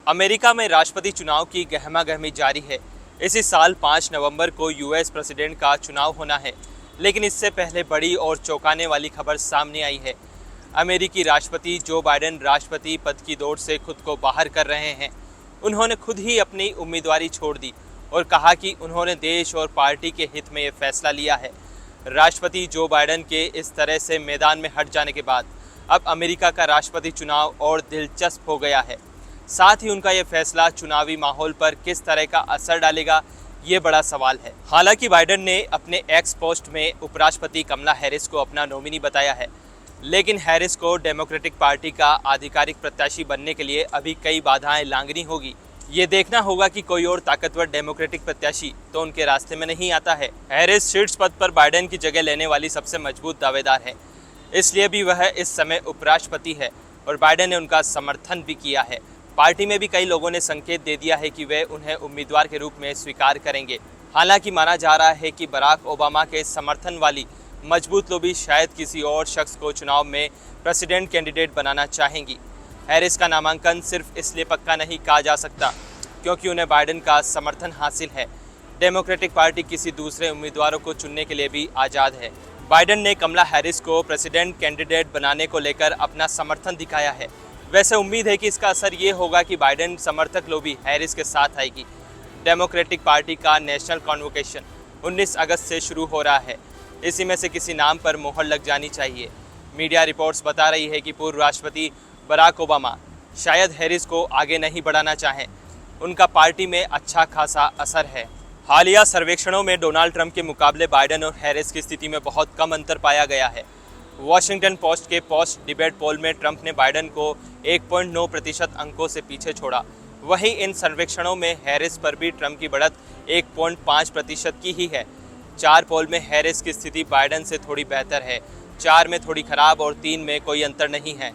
America में राष्ट्रपति चुनाव की गहमागहमी जारी है। इसी साल 5 नवंबर को यूएस प्रेसिडेंट का चुनाव होना है, लेकिन इससे पहले बड़ी और चौंकाने वाली खबर सामने आई है। अमेरिकी राष्ट्रपति जो बाइडेन राष्ट्रपति पद की दौड़ से खुद को बाहर कर रहे हैं। उन्होंने खुद ही अपनी उम्मीदवारी छोड़ दी और कहा कि उन्होंने देश और पार्टी के हित में ये फैसला लिया है। राष्ट्रपति जो बाइडेन के इस तरह से मैदान में हट जाने के बाद अब अमेरिका का राष्ट्रपति चुनाव और दिलचस्प हो गया है। साथ ही उनका यह फैसला चुनावी माहौल पर किस तरह का असर डालेगा, ये बड़ा सवाल है। हालांकि बाइडेन ने अपने एक्स पोस्ट में उपराष्ट्रपति कमला हैरिस को अपना नॉमिनी बताया है, लेकिन हैरिस को डेमोक्रेटिक पार्टी का आधिकारिक प्रत्याशी बनने के लिए अभी कई बाधाएं लांघनी होगी। ये देखना होगा कि कोई और ताकतवर डेमोक्रेटिक प्रत्याशी तो उनके रास्ते में नहीं आता है। हैरिस शीर्ष पद पर बाइडेन की जगह लेने वाली सबसे मजबूत दावेदार है, इसलिए भी वह इस समय उपराष्ट्रपति है और बाइडेन ने उनका समर्थन भी किया है। पार्टी में भी कई लोगों ने संकेत दे दिया है कि वे उन्हें उम्मीदवार के रूप में स्वीकार करेंगे। हालांकि माना जा रहा है कि बराक ओबामा के समर्थन वाली मजबूत लोबी शायद किसी और शख्स को चुनाव में प्रेसिडेंट कैंडिडेट बनाना चाहेंगी। हैरिस का नामांकन सिर्फ इसलिए पक्का नहीं कहा जा सकता क्योंकि उन्हें बाइडेन का समर्थन हासिल है। डेमोक्रेटिक पार्टी किसी दूसरे उम्मीदवारों को चुनने के लिए भी आज़ाद है। बाइडेन ने कमला हैरिस को प्रेसिडेंट कैंडिडेट बनाने को लेकर अपना समर्थन दिखाया है। वैसे उम्मीद है कि इसका असर ये होगा कि बाइडेन समर्थक लोबी हैरिस के साथ आएगी। डेमोक्रेटिक पार्टी का नेशनल कॉन्वोकेशन 19 अगस्त से शुरू हो रहा है। इसी में से किसी नाम पर मोहर लग जानी चाहिए। मीडिया रिपोर्ट्स बता रही है कि पूर्व राष्ट्रपति बराक ओबामा शायद हैरिस को आगे नहीं बढ़ाना चाहें। उनका पार्टी में अच्छा खासा असर है। हालिया सर्वेक्षणों में डोनाल्ड ट्रंप के मुकाबले बाइडेन और हैरिस की स्थिति में बहुत कम अंतर पाया गया है। वॉशिंगटन पोस्ट के पोस्ट डिबेट पोल में ट्रंप ने बाइडेन को 1.9% अंकों से पीछे छोड़ा। वहीं इन सर्वेक्षणों में हैरिस पर भी ट्रंप की बढ़त 1.5% की ही है। 4 पोल में हैरिस की स्थिति बाइडेन से थोड़ी बेहतर है, 4 में थोड़ी खराब और 3 में कोई अंतर नहीं है।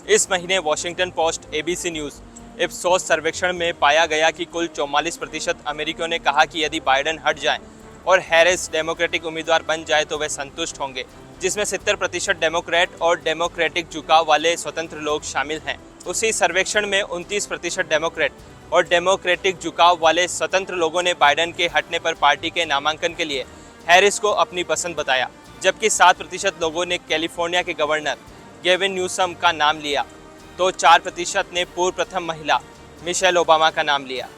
इस महीने Washington post ABC news Ipsos सर्वेक्षण में पाया गया कि कुल 44% अमेरिकियों ने कहा कि यदि बाइडेन हट जाए और हैरिस डेमोक्रेटिक उम्मीदवार बन जाए तो वे संतुष्ट होंगे, जिसमें 70% डेमोक्रेट और डेमोक्रेटिक झुकाव वाले स्वतंत्र लोग शामिल हैं। उसी सर्वेक्षण में 29% डेमोक्रेट और डेमोक्रेटिक झुकाव वाले स्वतंत्र लोगों ने बाइडेन के हटने पर पार्टी के नामांकन के लिए हैरिस को अपनी पसंद बताया, जबकि 7% लोगों ने कैलिफोर्निया के गवर्नर गेविन न्यूसम का नाम लिया, तो 4% ने पूर्व प्रथम महिला मिशेल ओबामा का नाम लिया।